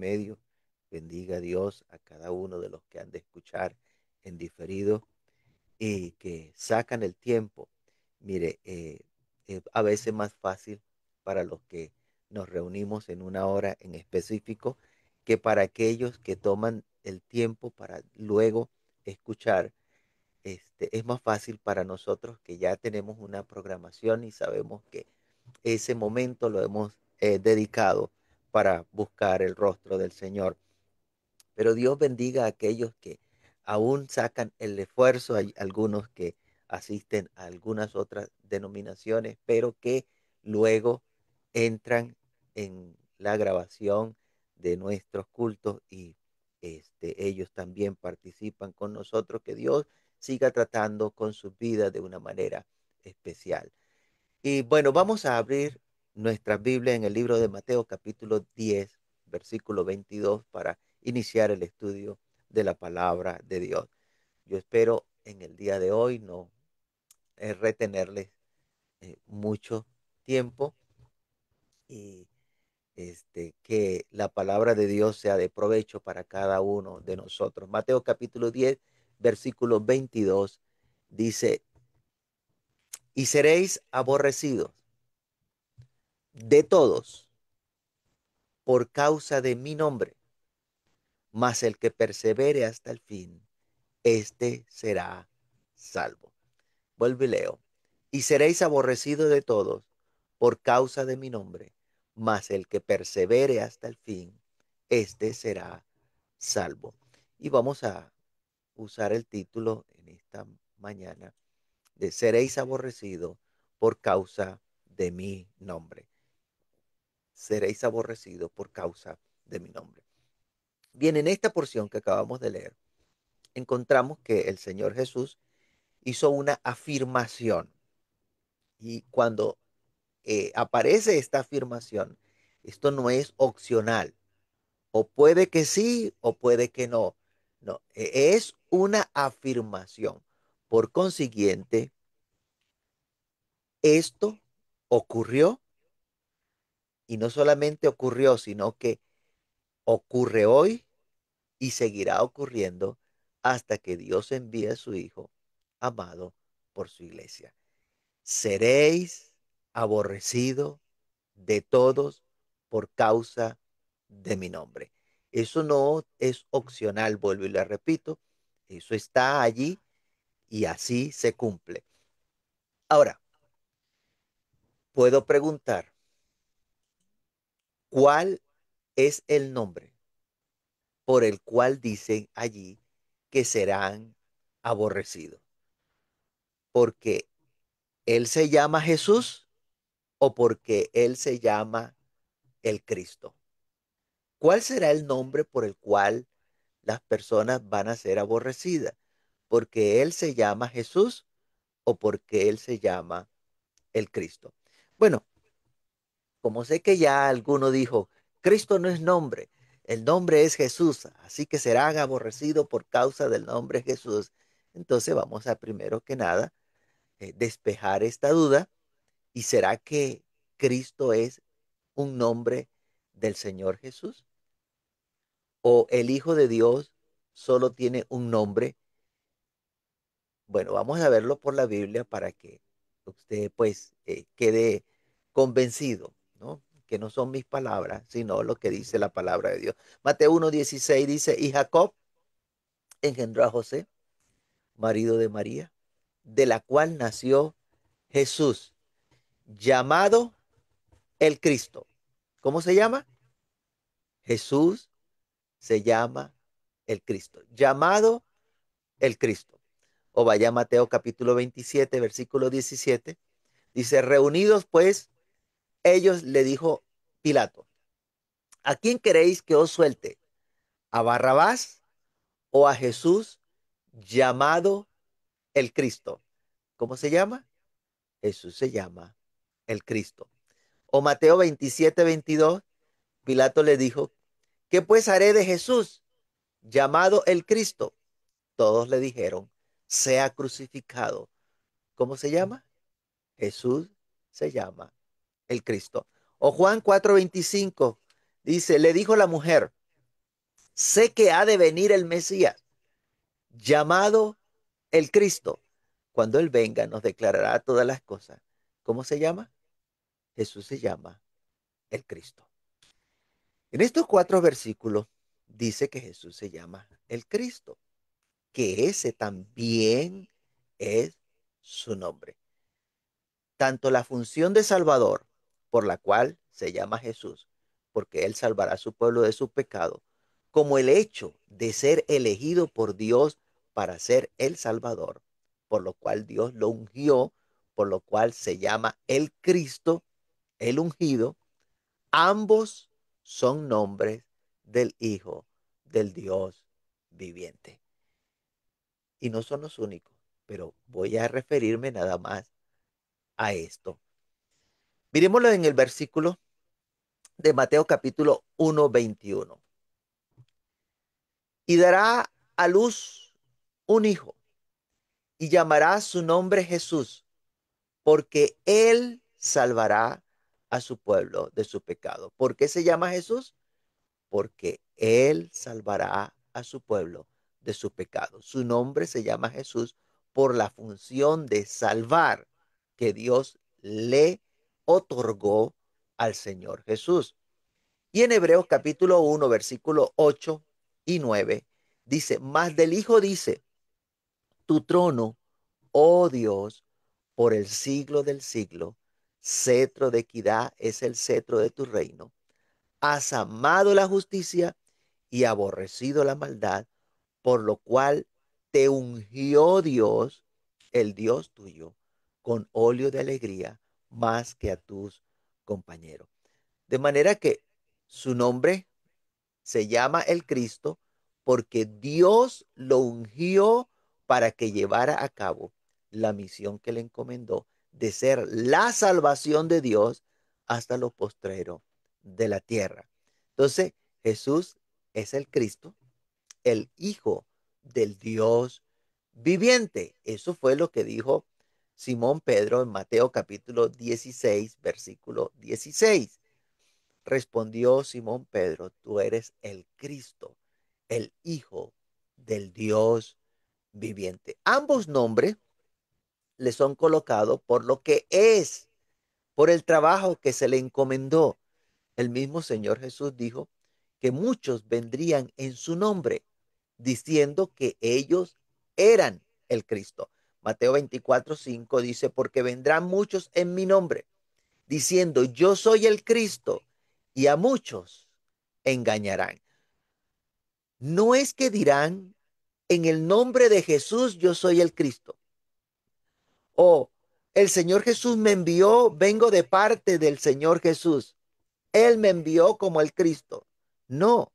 medio. Bendiga a Dios a cada uno de los que han de escuchar en diferido y que sacan el tiempo. Mire, es a veces más fácil para los que nos reunimos en una hora en específico que para aquellos que toman el tiempo para luego escuchar. Es más fácil para nosotros que ya tenemos una programación y sabemos que ese momento lo hemos dedicado para buscar el rostro del Señor. Pero Dios bendiga a aquellos que aún sacan el esfuerzo. Hay algunos que asisten a algunas otras denominaciones, pero que luego entran en la grabación de nuestros cultos y ellos también participan con nosotros. Que Dios siga tratando con sus vidas de una manera especial. Y bueno, vamos a abrir nuestra Biblia en el libro de Mateo capítulo 10, versículo 22 para iniciar el estudio de la palabra de Dios. Yo espero en el día de hoy no retenerles mucho tiempo y que la palabra de Dios sea de provecho para cada uno de nosotros. Mateo capítulo 10, versículo 22 dice, y seréis aborrecidos de todos por causa de mi nombre, mas el que persevere hasta el fin, éste será salvo. Vuelvo y leo. Y seréis aborrecidos de todos por causa de mi nombre, mas el que persevere hasta el fin, éste será salvo. Y vamos a usar el título en esta mañana de seréis aborrecidos por causa de mi nombre. Seréis aborrecidos por causa de mi nombre. Bien, en esta porción que acabamos de leer, encontramos que el Señor Jesús hizo una afirmación. Y cuando aparece esta afirmación, esto no es opcional. O puede que sí, o puede que no. No, es una afirmación. Por consiguiente, esto ocurrió y no solamente ocurrió, sino que ocurre hoy y seguirá ocurriendo hasta que Dios envíe a su Hijo amado por su iglesia. Seréis aborrecidos de todos por causa de mi nombre. Eso no es opcional, vuelvo y le repito, eso está allí y así se cumple. Ahora, puedo preguntar, ¿cuál es el nombre por el cual dicen allí que serán aborrecidos? Porque Él se llama Jesús o porque Él se llama el Cristo. ¿Cuál será el nombre por el cual las personas van a ser aborrecidas? ¿Porque Él se llama Jesús o porque Él se llama el Cristo? Bueno, como sé que ya alguno dijo, Cristo no es nombre, el nombre es Jesús, así que serán aborrecidos por causa del nombre Jesús. Entonces vamos a primero que nada despejar esta duda. ¿Y será que Cristo es un nombre del Señor Jesús? ¿O el Hijo de Dios solo tiene un nombre? Bueno, vamos a verlo por la Biblia para que usted pues quede convencido, ¿no? Que no son mis palabras, sino lo que dice la palabra de Dios. Mateo 1:16 dice, y Jacob engendró a José, marido de María, de la cual nació Jesús, llamado el Cristo. ¿Cómo se llama? Jesús se llama el Cristo, llamado el Cristo. O vaya a Mateo capítulo 27, versículo 17. Dice, reunidos pues, ellos le dijo Pilato, ¿a quién queréis que os suelte? ¿A Barrabás o a Jesús llamado el Cristo? ¿Cómo se llama? Jesús se llama el Cristo. O Mateo 27, 22, Pilato le dijo, ¿qué pues haré de Jesús llamado el Cristo? Todos le dijeron, sea crucificado. ¿Cómo se llama? Jesús se llama el Cristo. O Juan 4:25 dice, le dijo la mujer, Sé que ha de venir el Mesías, llamado el Cristo. Cuando Él venga, nos declarará todas las cosas. ¿Cómo se llama? Jesús se llama el Cristo. En estos 4 versículos dice que Jesús se llama el Cristo, que ese también es su nombre. Tanto la función de Salvador, por la cual se llama Jesús, porque Él salvará a su pueblo de su pecado, como el hecho de ser elegido por Dios para ser el Salvador, por lo cual Dios lo ungió, por lo cual se llama el Cristo, el ungido, ambos son nombres del Hijo del Dios viviente. Y no son los únicos, pero voy a referirme nada más a esto. Miremoslo en el versículo de Mateo capítulo 1:21. Y dará a luz un hijo y llamará su nombre Jesús, porque él salvará a su pueblo de su pecado. ¿Por qué se llama Jesús? Porque él salvará a su pueblo de su pecado. Su nombre se llama Jesús por la función de salvar que Dios le otorgó al Señor Jesús. Y en Hebreos capítulo 1, versículo 8 y 9, dice, más del Hijo dice, tu trono, oh Dios, por el siglo del siglo, cetro de equidad es el cetro de tu reino. Has amado la justicia y aborrecido la maldad, por lo cual te ungió Dios, el Dios tuyo, con óleo de alegría más que a tus compañeros. De manera que su nombre se llama el Cristo porque Dios lo ungió para que llevara a cabo la misión que le encomendó de ser la salvación de Dios hasta lo postrero de la tierra. Entonces, Jesús es el Cristo, el Hijo del Dios viviente. Eso fue lo que dijo Simón Pedro en Mateo capítulo 16, versículo 16. Respondió Simón Pedro, tú eres el Cristo, el Hijo del Dios viviente. Ambos nombres le son colocados por lo que es, por el trabajo que se le encomendó. El mismo Señor Jesús dijo que muchos vendrían en su nombre, diciendo que ellos eran el Cristo. Mateo 24:5 dice, porque vendrán muchos en mi nombre, diciendo, yo soy el Cristo, y a muchos engañarán. No es que dirán, en el nombre de Jesús yo soy el Cristo, o el Señor Jesús me envió, vengo de parte del Señor Jesús. Él me envió como el Cristo. No,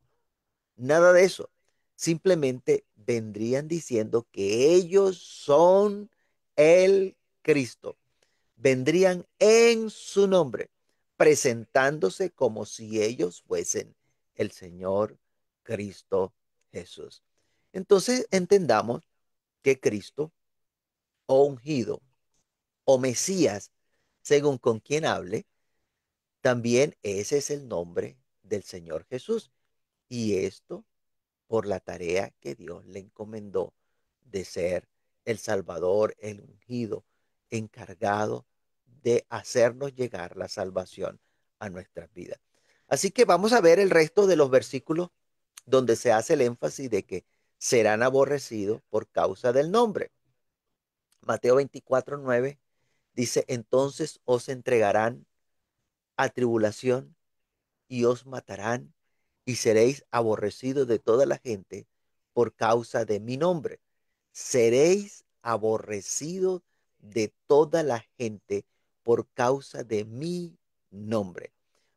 nada de eso. Simplemente vendrían diciendo que ellos son el Cristo. Vendrían en su nombre, presentándose como si ellos fuesen el Señor Cristo Jesús. Entonces entendamos que Cristo o ungido o Mesías, según con quien hable, también ese es el nombre del Señor Jesús. Y esto por la tarea que Dios le encomendó de ser el Salvador, el ungido, encargado de hacernos llegar la salvación a nuestras vidas. Así que vamos a ver el resto de los versículos donde se hace el énfasis de que serán aborrecidos por causa del nombre. Mateo 24:9 dice, entonces os entregarán a tribulación y os matarán y seréis aborrecidos de toda la gente por causa de mi nombre. Seréis aborrecidos de toda la gente por causa de mi nombre.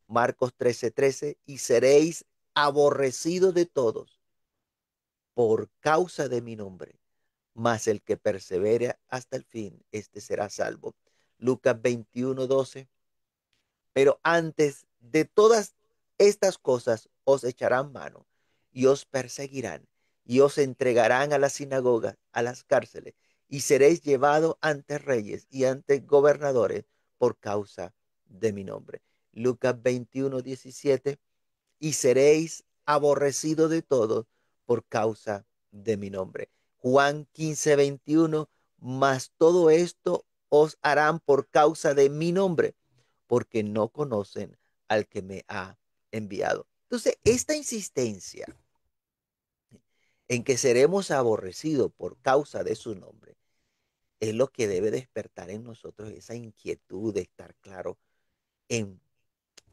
Marcos 13:13, y seréis aborrecidos de todos por causa de mi nombre, mas el que persevere hasta el fin, este será salvo. Lucas 21:12, pero antes de todas estas cosas os echarán mano y os perseguirán y os entregarán a las sinagogas, a las cárceles, y seréis llevados ante reyes y ante gobernadores por causa de mi nombre. Lucas 21:17, y seréis aborrecido de todos por causa de mi nombre. Juan 15:21, mas todo esto os harán por causa de mi nombre, porque no conocen al que me ha enviado. Entonces, esta insistencia en que seremos aborrecidos por causa de su nombre es lo que debe despertar en nosotros esa inquietud de estar claro en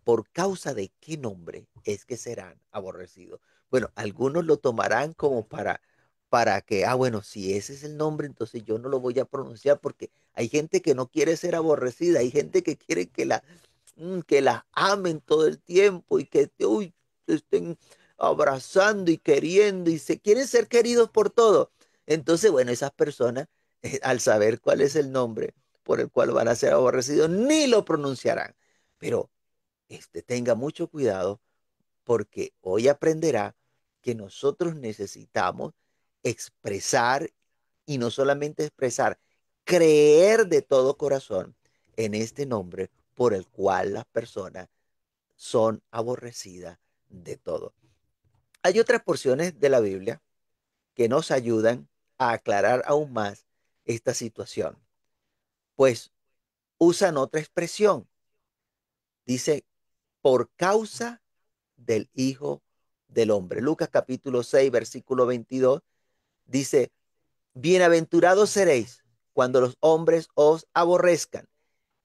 por causa de qué nombre es que serán aborrecidos. Bueno, algunos lo tomarán como para que, bueno, si ese es el nombre, entonces yo no lo voy a pronunciar porque hay gente que no quiere ser aborrecida, hay gente que quiere que la amen todo el tiempo y que uy, estén abrazando y queriendo y se quieren ser queridos por todo. Entonces, bueno, esas personas, al saber cuál es el nombre por el cual van a ser aborrecidos, ni lo pronunciarán. Pero tenga mucho cuidado porque hoy aprenderá que nosotros necesitamos expresar y no solamente expresar, creer de todo corazón en este nombre por el cual las personas son aborrecidas de todo. Hay otras porciones de la Biblia que nos ayudan a aclarar aún más esta situación, pues usan otra expresión. Dice, por causa del Hijo del Hombre. Lucas capítulo 6, versículo 22 dice, bienaventurados seréis cuando los hombres os aborrezcan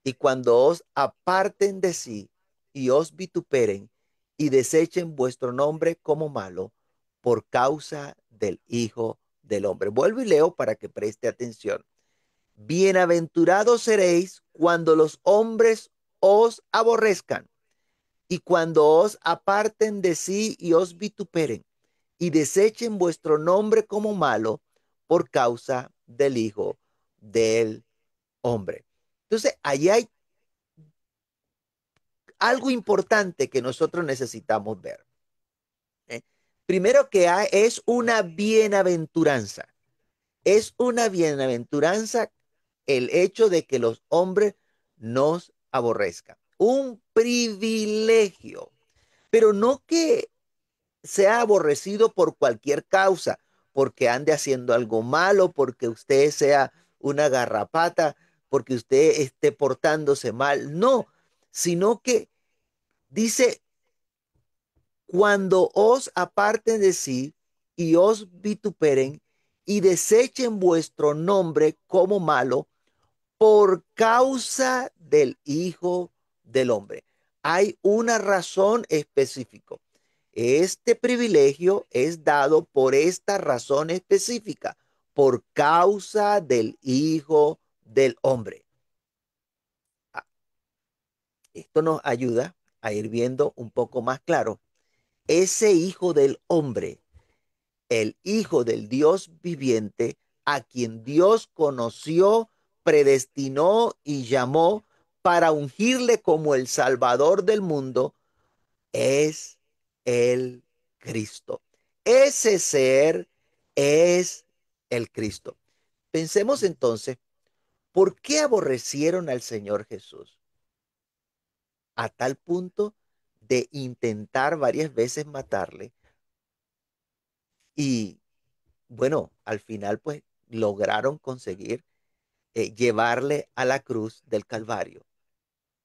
y cuando os aparten de sí y os vituperen y desechen vuestro nombre como malo por causa del Hijo del Hombre. Vuelvo y leo para que preste atención. Bienaventurados seréis cuando los hombres os aborrezcan y cuando os aparten de sí y os vituperen y desechen vuestro nombre como malo por causa del Hijo del Hombre. Entonces, allí hay algo importante que nosotros necesitamos ver. ¿Eh? Primero que hay, es una bienaventuranza. Es una bienaventuranza el hecho de que los hombres nos aborrezcan. Un privilegio, pero no que sea aborrecido por cualquier causa, porque ande haciendo algo malo, porque usted sea una garrapata, porque usted esté portándose mal. No, sino que dice, cuando os aparten de sí y os vituperen y desechen vuestro nombre como malo por causa del Hijo del Hombre. Hay una razón específica. Este privilegio es dado por esta razón específica, por causa del Hijo del Hombre. Ah, esto nos ayuda a ir viendo un poco más claro. Ese Hijo del Hombre, el Hijo del Dios viviente, a quien Dios conoció, predestinó y llamó para ungirle como el Salvador del mundo, es el Cristo. Ese ser es el Cristo. Pensemos entonces, ¿por qué aborrecieron al Señor Jesús? A tal punto de intentar varias veces matarle y bueno, al final pues lograron conseguir llevarle a la cruz del Calvario.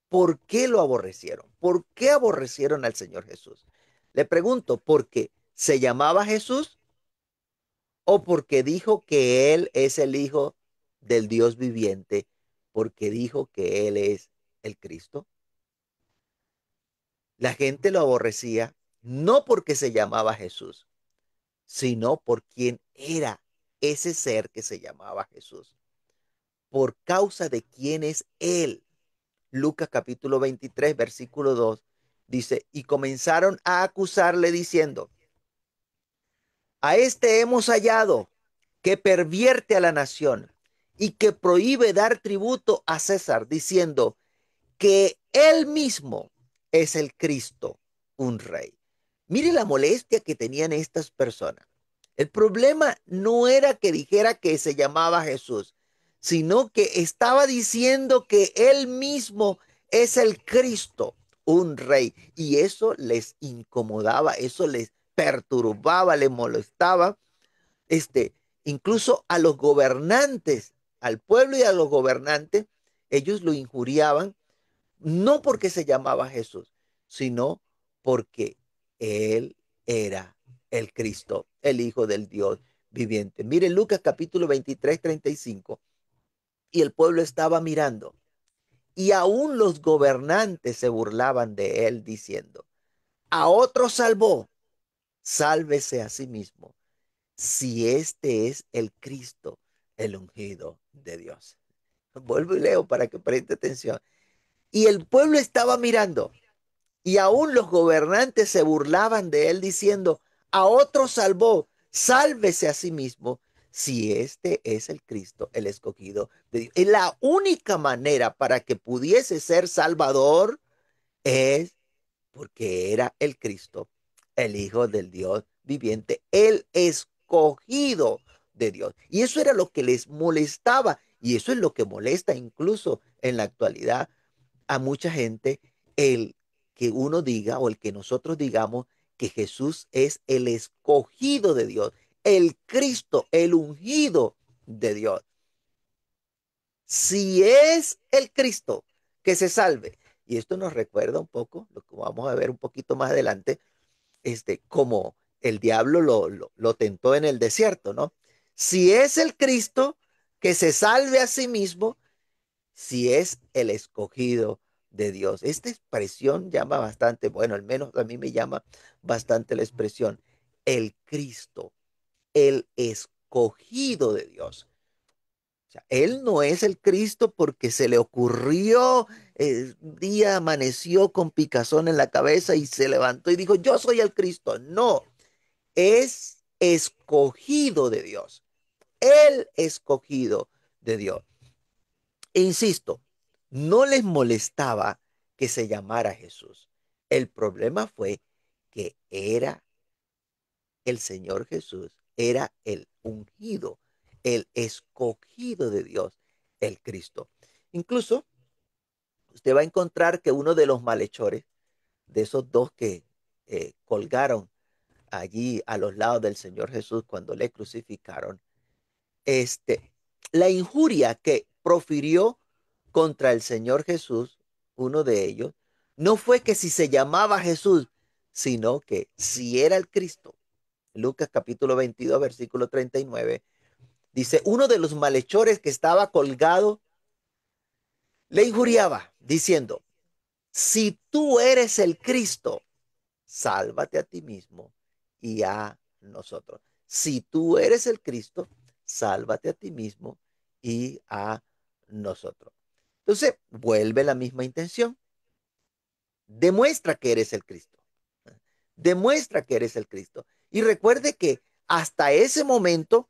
¿Por qué lo aborrecieron? ¿Por qué aborrecieron al Señor Jesús? Le pregunto, ¿porque se llamaba Jesús o porque dijo que Él es el Hijo del Dios viviente? Porque dijo que Él es el Cristo. La gente lo aborrecía no porque se llamaba Jesús, sino por quién era ese ser que se llamaba Jesús. Por causa de quién es Él. Lucas capítulo 23, versículo 2, dice, y comenzaron a acusarle diciendo, a este hemos hallado que pervierte a la nación y que prohíbe dar tributo a César, diciendo que él mismo es el Cristo, un rey. Mire la molestia que tenían estas personas. El problema no era que dijera que se llamaba Jesús, sino que estaba diciendo que él mismo es el Cristo, un rey. Y eso les incomodaba, eso les perturbaba, le molestaba, este, incluso a los gobernantes, al pueblo y a los gobernantes, ellos lo injuriaban, no porque se llamaba Jesús, sino porque él era el Cristo, el Hijo del Dios viviente. Miren Lucas capítulo 23, 35, y el pueblo estaba mirando, y aún los gobernantes se burlaban de él diciendo, a otro salvó, sálvese a sí mismo, si este es el Cristo, el ungido de Dios. Vuelvo y leo para que preste atención. Y el pueblo estaba mirando, y aún los gobernantes se burlaban de él diciendo, a otro salvó, sálvese a sí mismo, si este es el Cristo, el escogido de Dios. Y la única manera para que pudiese ser salvador es porque era el Cristo, el Hijo del Dios viviente, el escogido de Dios. Y eso era lo que les molestaba, y eso es lo que molesta incluso en la actualidad a mucha gente, el que uno diga o el que nosotros digamos que Jesús es el escogido de Dios, el Cristo, el ungido de Dios. Si es el Cristo, que se salve. Y esto nos recuerda un poco, lo que vamos a ver un poquito más adelante, como el diablo lo tentó en el desierto, ¿no? Si es el Cristo, que se salve a sí mismo, si es el escogido de Dios. Esta expresión llama bastante, bueno, al menos a mí me llama bastante la expresión, el Cristo, el escogido de Dios. O sea, él no es el Cristo porque se le ocurrió, un día amaneció con picazón en la cabeza y se levantó y dijo, yo soy el Cristo. No, es escogido de Dios, el escogido de Dios. E insisto, no les molestaba que se llamara Jesús. El problema fue que era el Señor Jesús, era el ungido, el escogido de Dios, el Cristo. Incluso usted va a encontrar que uno de los malhechores, de esos dos que colgaron allí a los lados del Señor Jesús cuando le crucificaron, este, la injuria que profirió contra el Señor Jesús, uno de ellos, no fue que si se llamaba Jesús, sino que si era el Cristo. Lucas capítulo 22, versículo 39, dice, uno de los malhechores que estaba colgado le injuriaba, diciendo, si tú eres el Cristo, sálvate a ti mismo y a nosotros. Si tú eres el Cristo, sálvate a ti mismo y a nosotros. Entonces, vuelve la misma intención. Demuestra que eres el Cristo. Demuestra que eres el Cristo. Y recuerde que hasta ese momento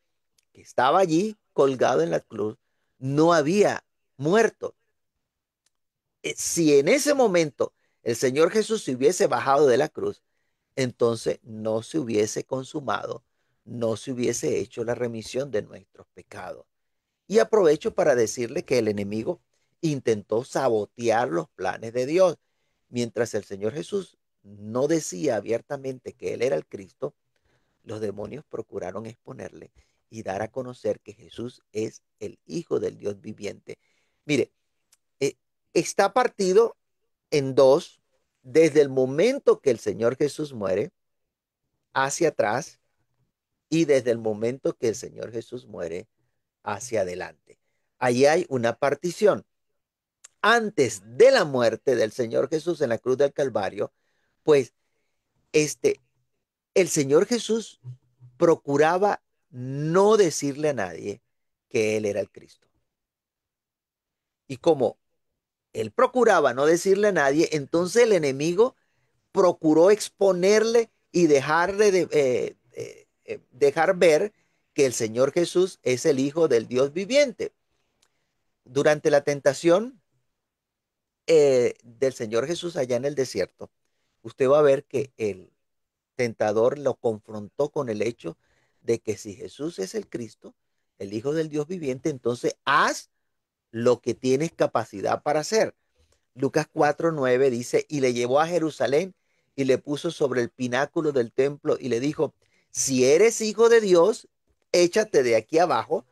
que estaba allí colgado en la cruz, no había muerto. Si en ese momento el Señor Jesús se hubiese bajado de la cruz, entonces no se hubiese consumado, no se hubiese hecho la remisión de nuestros pecados. Y aprovecho para decirle que el enemigo intentó sabotear los planes de Dios. Mientras el Señor Jesús no decía abiertamente que Él era el Cristo, los demonios procuraron exponerle y dar a conocer que Jesús es el Hijo del Dios viviente. Mire, eh, está partido en dos desde el momento que el Señor Jesús muere hacia atrás y desde el momento que el Señor Jesús muere hacia adelante. Allí hay una partición. Antes de la muerte del Señor Jesús en la cruz del Calvario, pues este, el Señor Jesús procuraba no decirle a nadie que Él era el Cristo. Y como Él procuraba no decirle a nadie, entonces el enemigo procuró exponerle y dejar ver que el Señor Jesús es el Hijo del Dios viviente. Durante la tentación del Señor Jesús allá en el desierto, usted va a ver que el tentador lo confrontó con el hecho de que si Jesús es el Cristo, el Hijo del Dios viviente, entonces haz lo que tienes capacidad para hacer. Lucas 4:9 dice, y le llevó a Jerusalén y le puso sobre el pináculo del templo y le dijo, si eres hijo de Dios, échate de aquí abajo.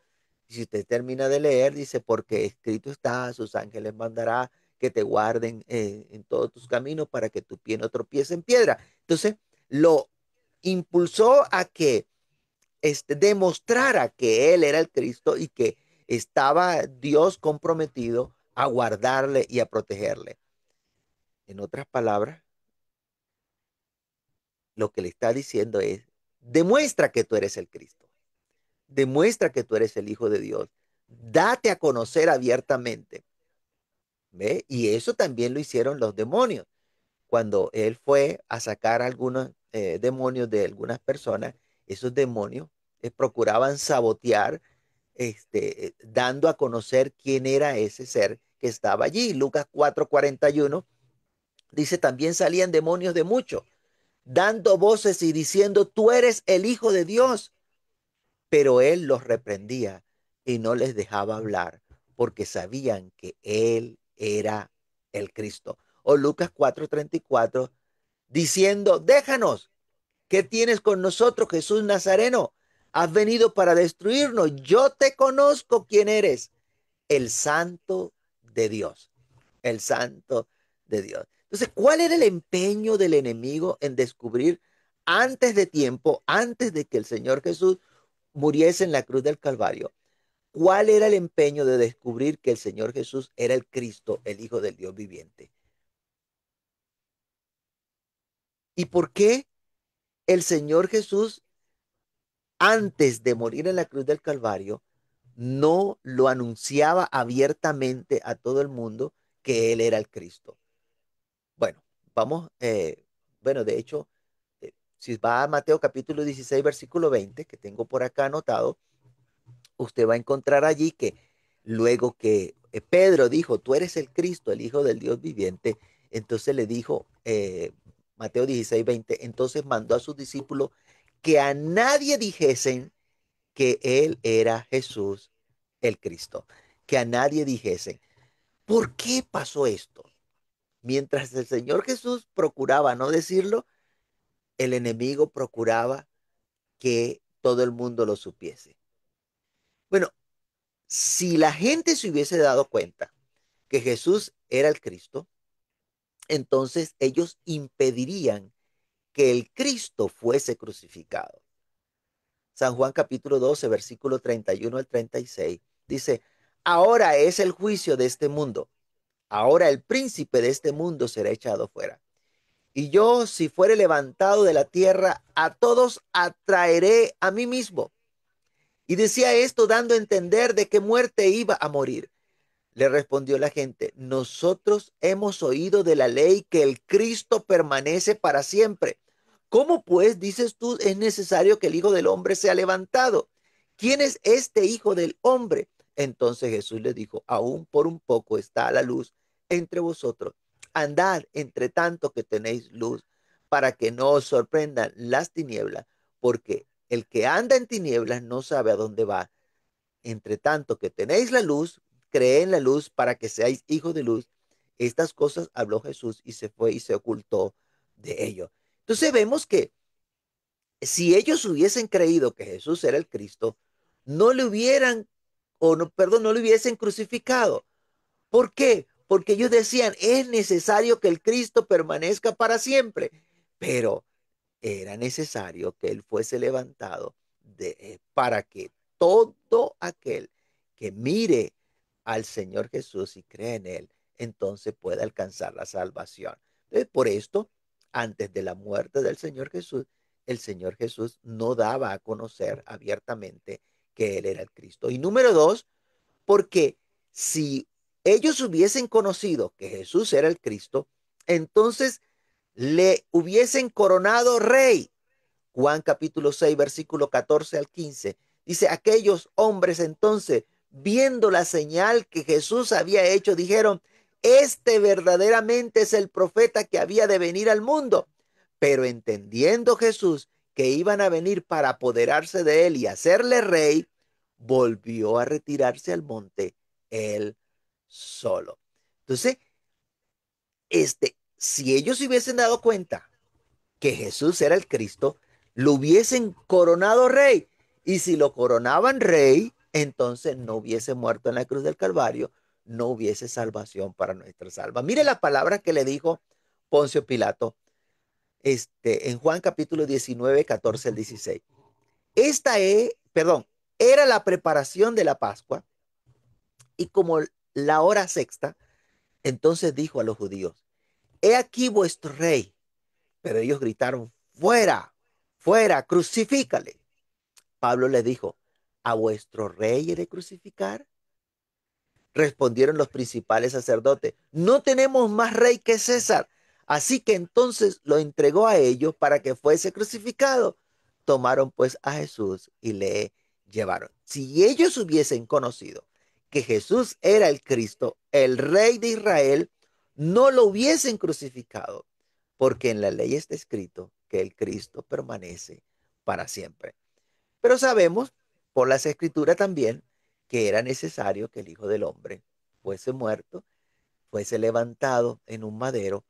Y si usted termina de leer, dice, porque escrito está, sus ángeles mandará que te guarden en todos tus caminos para que tu pie no tropiece en piedra. Entonces, lo impulsó a que demostrara que él era el Cristo y que estaba Dios comprometido a guardarle y a protegerle. En otras palabras, lo que le está diciendo es, demuestra que tú eres el Cristo, demuestra que tú eres el Hijo de Dios, date a conocer abiertamente. ¿Ve? Y eso también lo hicieron los demonios. Cuando él fue a sacar algunos demonios de algunas personas, esos demonios procuraban sabotear, dando a conocer quién era ese ser que estaba allí. Lucas 4:41 dice, también salían demonios de muchos, dando voces y diciendo, tú eres el Hijo de Dios. Pero él los reprendía y no les dejaba hablar porque sabían que él era el Cristo. O Lucas 4:34 diciendo, déjanos, ¿qué tienes con nosotros, Jesús Nazareno? Has venido para destruirnos. Yo te conozco quién eres, el Santo de Dios, el Santo de Dios. Entonces, ¿cuál era el empeño del enemigo en descubrir antes de tiempo, antes de que el Señor Jesús muriese en la cruz del Calvario? ¿Cuál era el empeño de descubrir que el Señor Jesús era el Cristo, el Hijo del Dios viviente? ¿Y por qué el Señor Jesús, antes de morir en la cruz del Calvario, no lo anunciaba abiertamente a todo el mundo que Él era el Cristo? Bueno, vamos, bueno, de hecho, si va a Mateo capítulo 16, versículo 20, que tengo por acá anotado, usted va a encontrar allí que luego que Pedro dijo, tú eres el Cristo, el Hijo del Dios viviente, entonces le dijo, Mateo 16:20, entonces mandó a sus discípulos que a nadie dijesen que él era Jesús el Cristo, que a nadie dijesen. ¿Por qué pasó esto? Mientras el Señor Jesús procuraba no decirlo, el enemigo procuraba que todo el mundo lo supiese. Bueno, si la gente se hubiese dado cuenta que Jesús era el Cristo, entonces ellos impedirían que el Cristo fuese crucificado. San Juan capítulo 12, versículo 31 al 36, dice, ahora es el juicio de este mundo, ahora el príncipe de este mundo será echado fuera. Y yo, si fuere levantado de la tierra, a todos atraeré a mí mismo. Y decía esto dando a entender de qué muerte iba a morir. Le respondió la gente, nosotros hemos oído de la ley que el Cristo permanece para siempre. ¿Cómo pues, dices tú, es necesario que el Hijo del Hombre sea levantado? ¿Quién es este Hijo del Hombre? Entonces Jesús le dijo, aún por un poco está la luz entre vosotros. Andad entre tanto que tenéis luz, para que no os sorprendan las tinieblas, porque el que anda en tinieblas no sabe a dónde va. Entre tanto que tenéis la luz, cree en la luz para que seáis hijos de luz. Estas cosas habló Jesús y se fue y se ocultó de ellos. Entonces vemos que si ellos hubiesen creído que Jesús era el Cristo, no le hubieran, o no, perdón, no le hubiesen crucificado. ¿Por qué? Porque ellos decían, es necesario que el Cristo permanezca para siempre. Pero era necesario que él fuese levantado para que todo aquel que mire al Señor Jesús y cree en él, entonces pueda alcanzar la salvación. Entonces, por esto, antes de la muerte del Señor Jesús, el Señor Jesús no daba a conocer abiertamente que él era el Cristo. Y número dos, porque si ellos hubiesen conocido que Jesús era el Cristo, entonces le hubiesen coronado rey. Juan capítulo 6, versículo 14 al 15. Dice, aquellos hombres entonces, viendo la señal que Jesús había hecho, dijeron, este verdaderamente es el profeta que había de venir al mundo. Pero entendiendo Jesús que iban a venir para apoderarse de él y hacerle rey, volvió a retirarse al monte él solo. Entonces, si ellos se hubiesen dado cuenta que Jesús era el Cristo, lo hubiesen coronado rey. Y si lo coronaban rey, entonces no hubiese muerto en la cruz del Calvario, no hubiese salvación para nuestras almas. Mire las palabras que le dijo Poncio Pilato en Juan capítulo 19, 14 al 16. Era la preparación de la Pascua y como la hora sexta, entonces dijo a los judíos, he aquí vuestro rey. Pero ellos gritaron, fuera, fuera, crucifícale. Pablo le dijo, ¿a vuestro rey he de crucificar? Respondieron los principales sacerdotes, no tenemos más rey que César. Así que entonces lo entregó a ellos para que fuese crucificado. Tomaron pues a Jesús y le llevaron. Si ellos hubiesen conocido que Jesús era el Cristo, el rey de Israel, no lo hubiesen crucificado, porque en la ley está escrito que el Cristo permanece para siempre. Pero sabemos por las escrituras también que era necesario que el Hijo del Hombre fuese muerto, fuese levantado en un madero,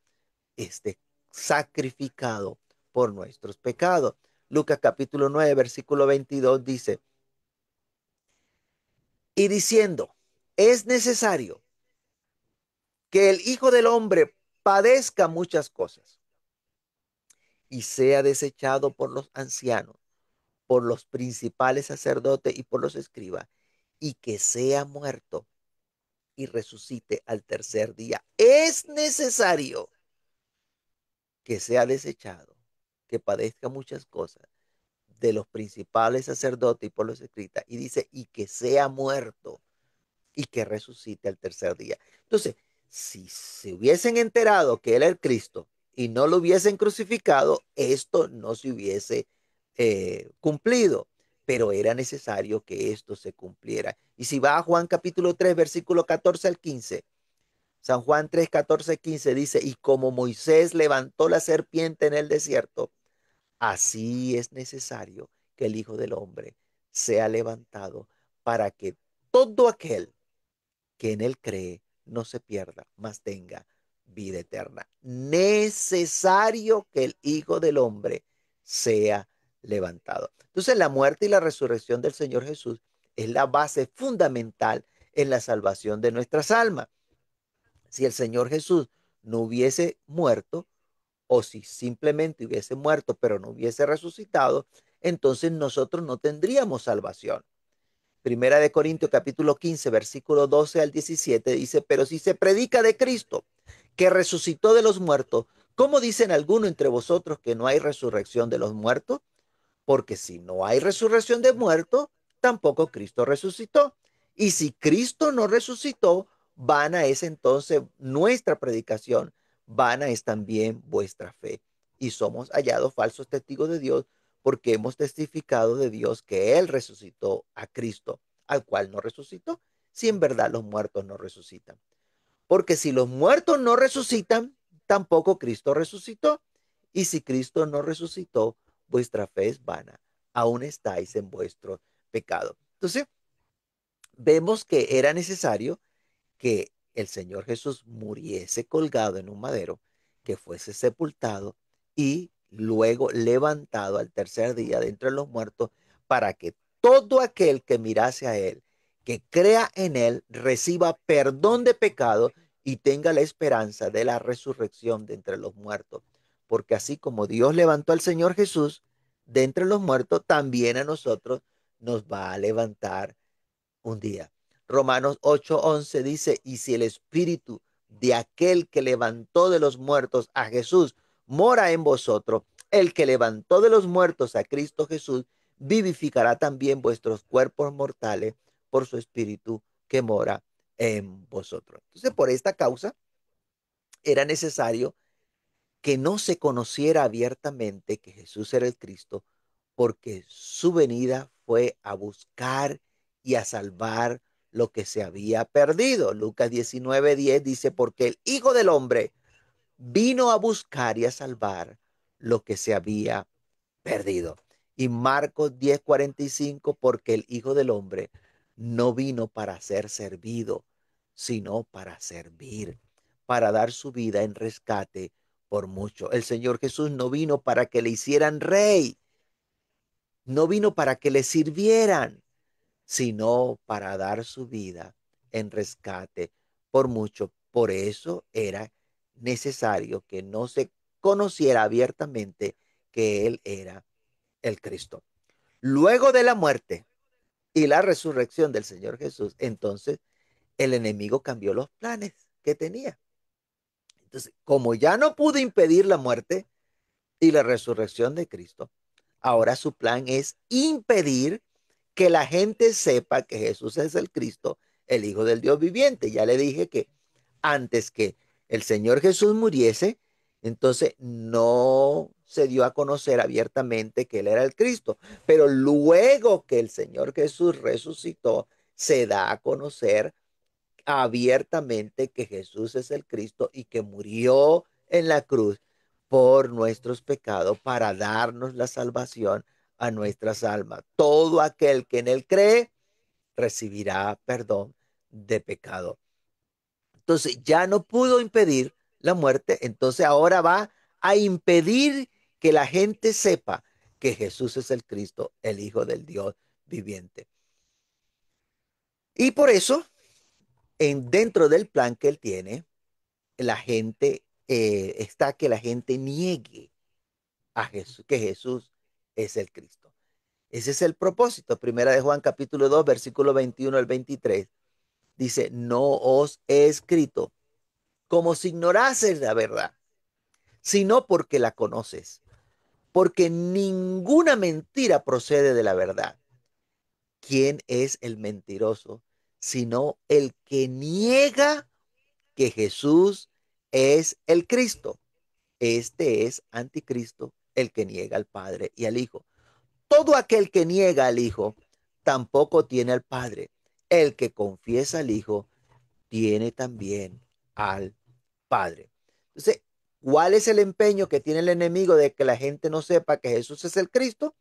este sacrificado por nuestros pecados. Lucas capítulo 9, versículo 22 dice, y diciendo, es necesario que el Hijo del Hombre padezca muchas cosas y sea desechado por los ancianos, por los principales sacerdotes y por los escribas, y que sea muerto y resucite al tercer día. Es necesario que sea desechado, que padezca muchas cosas de los principales sacerdotes y por los escritas. Y dice, y que sea muerto y que resucite al tercer día. Entonces, si se hubiesen enterado que él era el Cristo y no lo hubiesen crucificado, esto no se hubiese cumplido. Pero era necesario que esto se cumpliera. Y si va a Juan capítulo 3, versículo 14 al 15, San Juan 3, 14, 15 dice, y como Moisés levantó la serpiente en el desierto, así es necesario que el Hijo del Hombre sea levantado para que todo aquel que en él cree no se pierda, mas tenga vida eterna. Necesario que el Hijo del Hombre sea levantado. Entonces la muerte y la resurrección del Señor Jesús es la base fundamental en la salvación de nuestras almas. Si el Señor Jesús no hubiese muerto, o si simplemente hubiese muerto pero no hubiese resucitado, entonces nosotros no tendríamos salvación. Primera de Corintios capítulo 15, versículo 12 al 17 dice, pero si se predica de Cristo, que resucitó de los muertos, ¿cómo dicen algunos entre vosotros que no hay resurrección de los muertos? Porque si no hay resurrección de muertos, tampoco Cristo resucitó. Y si Cristo no resucitó, vana es entonces nuestra predicación, vana es también vuestra fe. Y somos hallados falsos testigos de Dios porque hemos testificado de Dios que Él resucitó a Cristo, al cual no resucitó, si en verdad los muertos no resucitan. Porque si los muertos no resucitan, tampoco Cristo resucitó. Y si Cristo no resucitó, vuestra fe es vana. Aún estáis en vuestro pecado. Entonces, vemos que era necesario que el Señor Jesús muriese colgado en un madero, que fuese sepultado y luego levantado al tercer día de entre los muertos, para que todo aquel que mirase a Él, que crea en Él, reciba perdón de pecado y tenga la esperanza de la resurrección de entre los muertos. Porque así como Dios levantó al Señor Jesús de entre los muertos, también a nosotros nos va a levantar un día. Romanos 8:11 dice, y si el espíritu de aquel que levantó de los muertos a Jesús mora en vosotros, el que levantó de los muertos a Cristo Jesús, vivificará también vuestros cuerpos mortales por su espíritu que mora en vosotros. Entonces, por esta causa, era necesario que no se conociera abiertamente que Jesús era el Cristo, porque su venida fue a buscar y a salvar lo que se había perdido. Lucas 19:10 dice, porque el Hijo del Hombre vino a buscar y a salvar lo que se había perdido. Y Marcos 10:45, porque el Hijo del Hombre no vino para ser servido, sino para servir, para dar su vida en rescate por mucho. El Señor Jesús no vino para que le hicieran rey, no vino para que le sirvieran, sino para dar su vida en rescate por mucho. Por eso era necesario que no se conociera abiertamente que Él era el Cristo. Luego de la muerte y la resurrección del Señor Jesús, entonces el enemigo cambió los planes que tenía. Entonces, como ya no pudo impedir la muerte y la resurrección de Cristo, ahora su plan es impedir que la gente sepa que Jesús es el Cristo, el Hijo del Dios viviente. Ya le dije que antes que el Señor Jesús muriese, entonces no se dio a conocer abiertamente que Él era el Cristo. Pero luego que el Señor Jesús resucitó, se da a conocer abiertamente que Jesús es el Cristo y que murió en la cruz por nuestros pecados para darnos la salvación a nuestras almas. Todo aquel que en él cree recibirá perdón de pecado. Entonces ya no pudo impedir la muerte, entonces ahora va a impedir que la gente sepa que Jesús es el Cristo, el Hijo del Dios viviente. Y por eso, dentro del plan que él tiene, la gente está que la gente niegue a Jesús, que Jesús es el Cristo. Ese es el propósito. Primera de Juan capítulo 2 versículo 21 al 23. Dice, no os he escrito como si ignorases la verdad, sino porque la conoces, porque ninguna mentira procede de la verdad. ¿Quién es el mentiroso? Sino el que niega que Jesús es el Cristo. Este es anticristo, el que niega al Padre y al Hijo. Todo aquel que niega al Hijo tampoco tiene al Padre. El que confiesa al Hijo tiene también al Padre. Entonces, ¿cuál es el empeño que tiene el enemigo de que la gente no sepa que Jesús es el Cristo?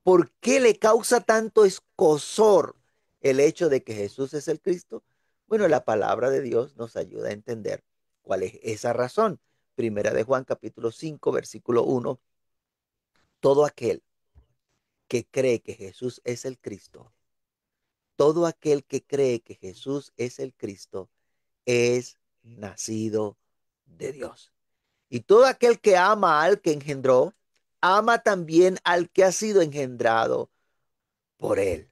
¿Por qué le causa tanto escozor el hecho de que Jesús es el Cristo? Bueno, la palabra de Dios nos ayuda a entender cuál es esa razón. Primera de Juan capítulo 5 versículo 1. Todo aquel que cree que Jesús es el Cristo, todo aquel que cree que Jesús es el Cristo, es nacido de Dios. Y todo aquel que ama al que engendró, ama también al que ha sido engendrado por él.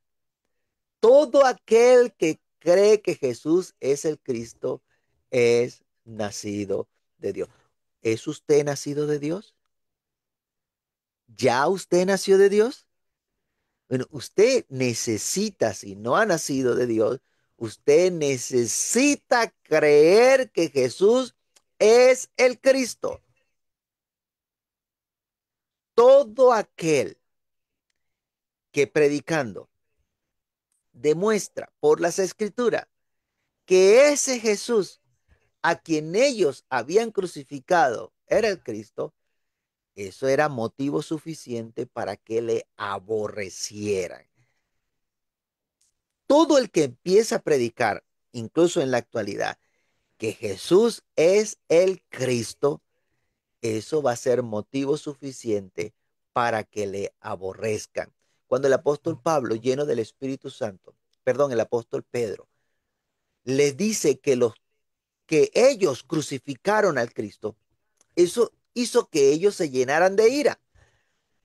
Todo aquel que cree que Jesús es el Cristo es nacido de Dios. ¿Es usted nacido de Dios? ¿Ya usted nació de Dios? Bueno, usted necesita, si no ha nacido de Dios, usted necesita creer que Jesús es el Cristo. Todo aquel que predicando demuestra por las escrituras que ese Jesús a quien ellos habían crucificado era el Cristo, eso era motivo suficiente para que le aborrecieran. Todo el que empieza a predicar, incluso en la actualidad, que Jesús es el Cristo, eso va a ser motivo suficiente para que le aborrezcan. Cuando el apóstol Pablo, lleno del Espíritu Santo, perdón, el apóstol Pedro, les dice que los que ellos crucificaron al Cristo, eso hizo que ellos se llenaran de ira.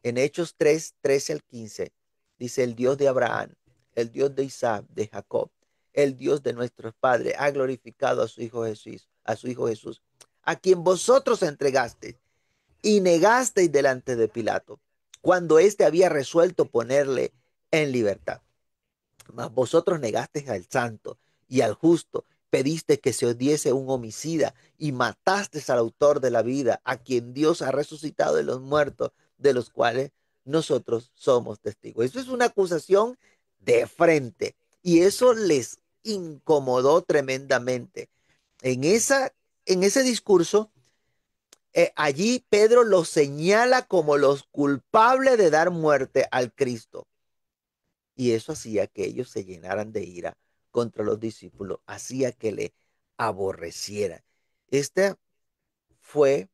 En Hechos 3, 13 al 15, dice el Dios de Abraham, el Dios de Isaac, de Jacob, el Dios de nuestros padres, ha glorificado a su Hijo Jesús, a quien vosotros entregasteis y negasteis delante de Pilato, cuando éste había resuelto ponerle en libertad. Mas vosotros negasteis al santo y al justo, pediste que se os diese un homicida y matasteis al autor de la vida, a quien Dios ha resucitado de los muertos, de los cuales nosotros somos testigos. Eso es una acusación de frente y eso les incomodó tremendamente. En, esa, en ese discurso, allí Pedro los señala como los culpables de dar muerte al Cristo. Y eso hacía que ellos se llenaran de ira contra los discípulos, hacía que le aborrecieran. Esta fue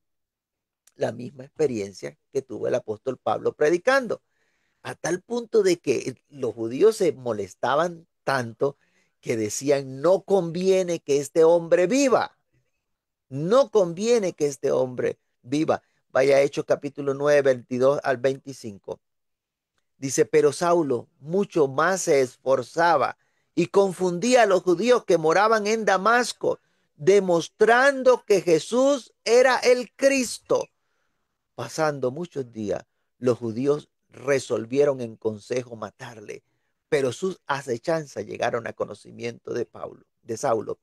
la misma experiencia que tuvo el apóstol Pablo predicando, a tal punto de que los judíos se molestaban tanto que decían, no conviene que este hombre viva, no conviene que este hombre viva. Vaya Hechos capítulo 9, 22 al 25. Dice, pero Saulo mucho más se esforzaba y confundía a los judíos que moraban en Damasco, demostrando que Jesús era el Cristo. Pasando muchos días, los judíos resolvieron en consejo matarle, pero sus acechanzas llegaron a conocimiento de Saulo,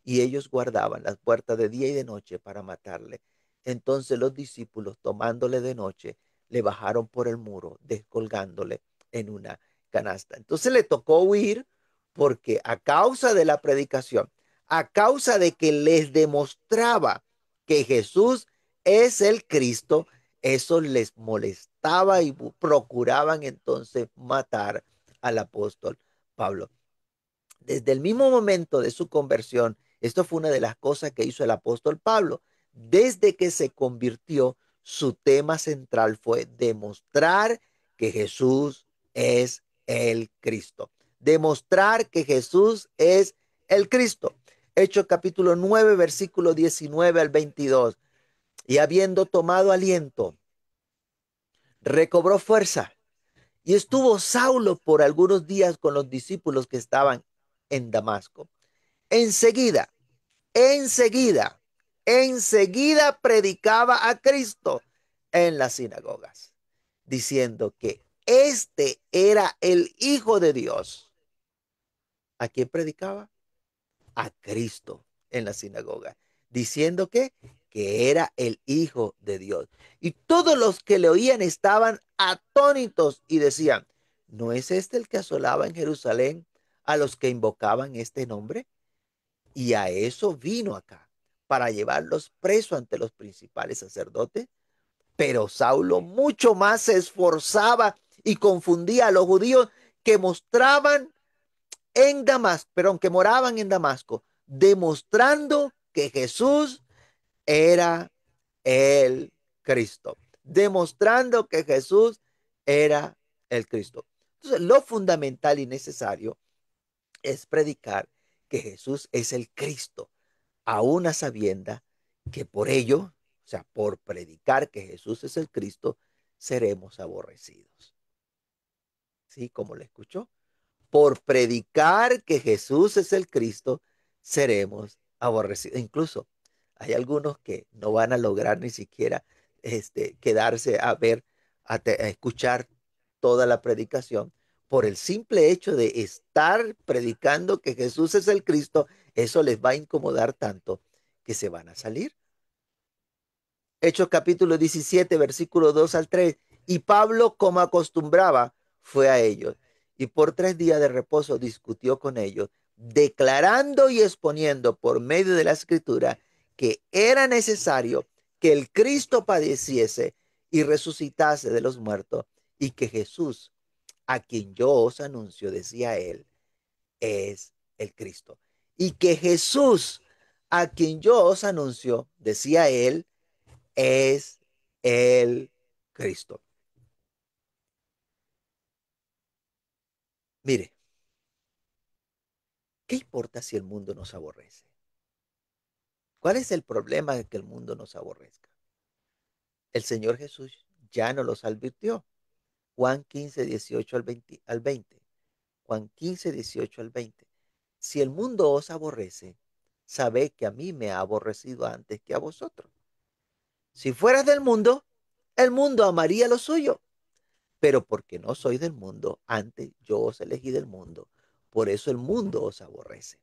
y ellos guardaban las puertas de día y de noche para matarle. Entonces los discípulos, tomándole de noche, le bajaron por el muro, descolgándole en una canasta. Entonces le tocó huir porque a causa de la predicación, a causa de que les demostraba que Jesús es el Cristo, eso les molestaba y procuraban entonces matar al apóstol Pablo. Desde el mismo momento de su conversión, esto fue una de las cosas que hizo el apóstol Pablo. Desde que se convirtió, su tema central fue demostrar que Jesús es el Cristo. Demostrar que Jesús es el Cristo. Hechos capítulo 9, versículo 19 al 22. Y habiendo tomado aliento, recobró fuerza y estuvo Saulo por algunos días con los discípulos que estaban en Damasco. Enseguida, enseguida, enseguida predicaba a Cristo en las sinagogas, diciendo que este era el Hijo de Dios. ¿A quién predicaba? A Cristo en la sinagoga, diciendo que era el Hijo de Dios. Y todos los que le oían estaban atónitos y decían, ¿no es este el que asolaba en Jerusalén a los que invocaban este nombre? Y a eso vino acá, para llevarlos presos ante los principales sacerdotes. Pero Saulo mucho más se esforzaba y confundía a los judíos que mostraban en Damasco, pero que moraban en Damasco, demostrando que Jesús era el Cristo, demostrando que Jesús era el Cristo. Entonces, lo fundamental y necesario es predicar que Jesús es el Cristo, a una sabienda que por ello, o sea, por predicar que Jesús es el Cristo, seremos aborrecidos. ¿Sí? Como le escuchó, por predicar que Jesús es el Cristo, seremos aborrecidos. Incluso hay algunos que no van a lograr ni siquiera quedarse a ver, a escuchar toda la predicación. Por el simple hecho de estar predicando que Jesús es el Cristo, eso les va a incomodar tanto que se van a salir. Hechos capítulo 17, versículo 2 al 3. Y Pablo, como acostumbraba, fue a ellos. Y por 3 días de reposo discutió con ellos, declarando y exponiendo por medio de la escritura que era necesario que el Cristo padeciese y resucitase de los muertos, y que Jesús, a quien yo os anuncio, decía él, es el Cristo. Y que Jesús, a quien yo os anuncio, decía él, es el Cristo. Mire, ¿qué importa si el mundo nos aborrece? ¿Cuál es el problema de que el mundo nos aborrezca? El Señor Jesús ya nos los advirtió. Juan 15, 18 al 20. Juan 15, 18 al 20. Si el mundo os aborrece, sabed que a mí me ha aborrecido antes que a vosotros. Si fueras del mundo, el mundo amaría lo suyo. Pero porque no soy del mundo, antes yo os elegí del mundo. Por eso el mundo os aborrece.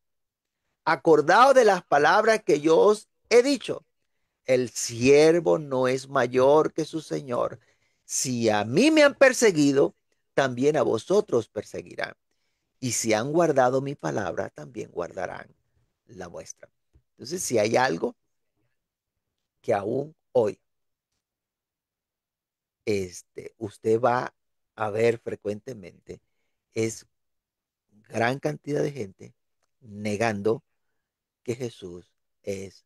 Acordaos de las palabras que yo os he dicho. El siervo no es mayor que su señor. Si a mí me han perseguido, también a vosotros perseguirán. Y si han guardado mi palabra, también guardarán la vuestra. Entonces, si hay algo que aún hoy usted va a ver frecuentemente, es gran cantidad de gente negando que Jesús es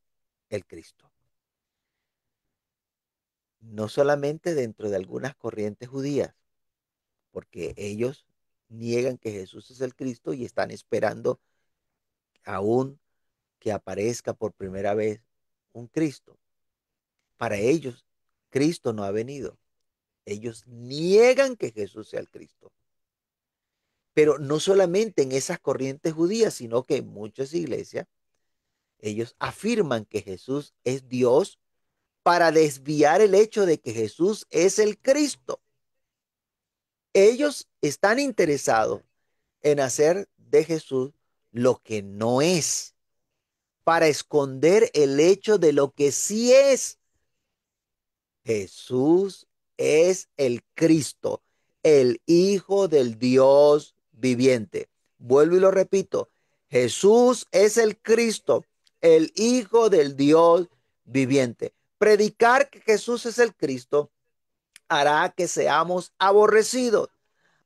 el Cristo. no solamente dentro de algunas corrientes judías, porque ellos niegan que Jesús es el Cristo y están esperando aún que aparezca por primera vez un Cristo. Para ellos, Cristo no ha venido. Ellos niegan que Jesús sea el Cristo. Pero no solamente en esas corrientes judías, sino que en muchas iglesias, ellos afirman que Jesús es Dios para desviar el hecho de que Jesús es el Cristo. Ellos están interesados en hacer de Jesús lo que no es, para esconder el hecho de lo que sí es. Jesús es el Cristo, el Hijo del Dios viviente. Vuelvo y lo repito. Jesús es el Cristo, el Hijo del Dios viviente. Predicar que Jesús es el Cristo hará que seamos aborrecidos.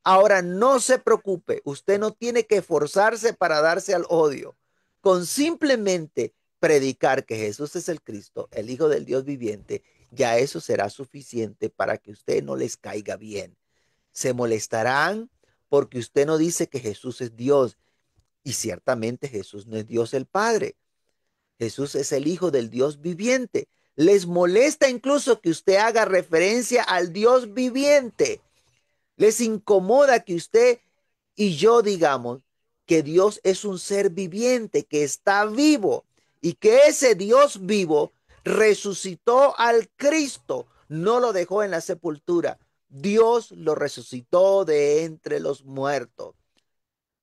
Ahora, no se preocupe, usted no tiene que esforzarse para darse al odio. Con simplemente predicar que Jesús es el Cristo, el Hijo del Dios viviente, ya eso será suficiente para que usted no les caiga bien. Se molestarán porque usted no dice que Jesús es Dios y ciertamente Jesús no es Dios el Padre. Jesús es el Hijo del Dios viviente. Les molesta incluso que usted haga referencia al Dios viviente. Les incomoda que usted y yo digamos que Dios es un ser viviente, que está vivo y que ese Dios vivo resucitó al Cristo, no lo dejó en la sepultura. Dios lo resucitó de entre los muertos.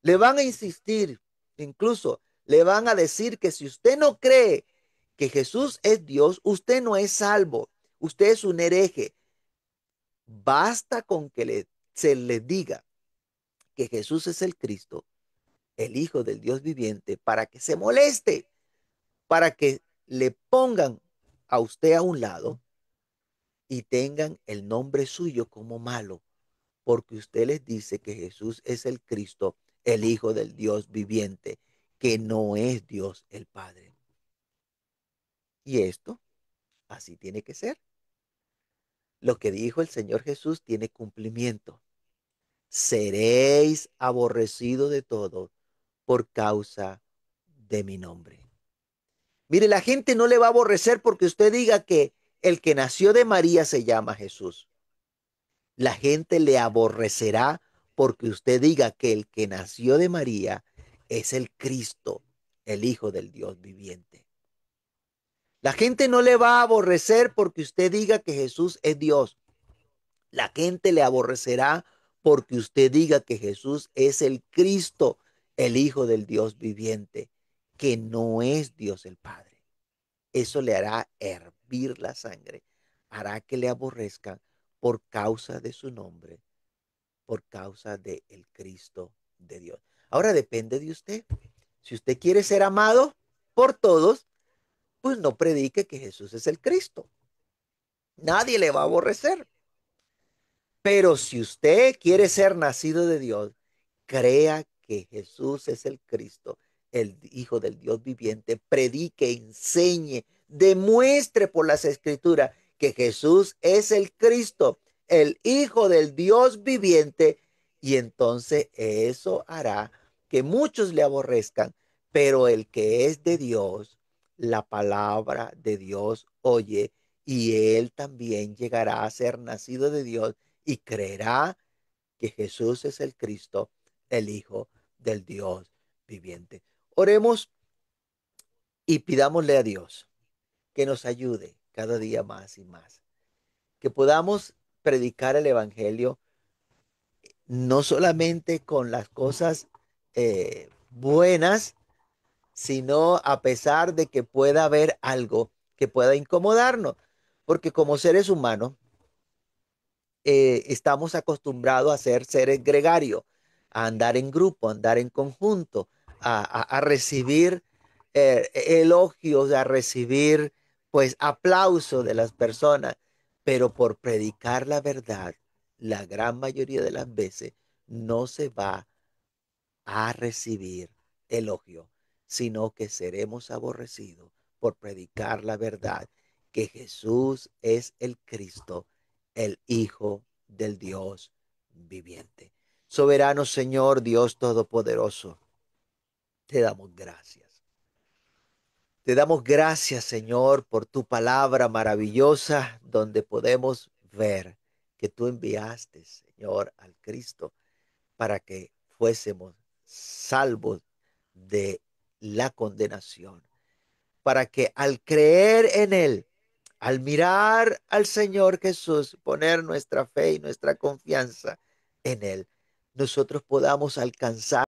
Le van a insistir, incluso le van a decir que si usted no cree que Jesús es Dios, usted no es salvo, usted es un hereje. Basta con que se le diga que Jesús es el Cristo, el Hijo del Dios viviente, para que se moleste, para que le pongan a usted a un lado y tengan el nombre suyo como malo, porque usted les dice que Jesús es el Cristo, el Hijo del Dios viviente, que no es Dios el Padre. Y esto así tiene que ser. Lo que dijo el Señor Jesús tiene cumplimiento. Seréis aborrecidos de todo por causa de mi nombre. Mire, la gente no le va a aborrecer porque usted diga que el que nació de María se llama Jesús. La gente le aborrecerá porque usted diga que el que nació de María es el Cristo, el Hijo del Dios viviente. La gente no le va a aborrecer porque usted diga que Jesús es Dios. La gente le aborrecerá porque usted diga que Jesús es el Cristo, el Hijo del Dios viviente, que no es Dios el Padre. Eso le hará hervir la sangre, hará que le aborrezcan por causa de su nombre, por causa del Cristo de Dios. Ahora depende de usted. Si usted quiere ser amado por todos, pues no predique que Jesús es el Cristo. Nadie le va a aborrecer. Pero si usted quiere ser nacido de Dios, crea que Jesús es el Cristo, el Hijo del Dios viviente, predique, enseñe, demuestre por las Escrituras que Jesús es el Cristo, el Hijo del Dios viviente, y entonces eso hará que muchos le aborrezcan, pero el que es de Dios, la palabra de Dios oye, y él también llegará a ser nacido de Dios y creerá que Jesús es el Cristo, el Hijo del Dios viviente. Oremos y pidámosle a Dios que nos ayude cada día más y más, que podamos predicar el Evangelio no solamente con las cosas buenas, sino a pesar de que pueda haber algo que pueda incomodarnos, porque como seres humanos, estamos acostumbrados a ser seres gregarios, a andar en grupo, a andar en conjunto, a recibir elogios, a recibir pues aplauso de las personas, pero por predicar la verdad, la gran mayoría de las veces no se va a recibir elogio, sino que seremos aborrecidos por predicar la verdad. que Jesús es el Cristo, el Hijo del Dios viviente. Soberano Señor, Dios Todopoderoso, te damos gracias. Te damos gracias, Señor, por tu palabra maravillosa, donde podemos ver que tú enviaste, Señor, al Cristo para que fuésemos salvos de la condenación, para que al creer en Él, al mirar al Señor Jesús, poner nuestra fe y nuestra confianza en Él, nosotros podamos alcanzar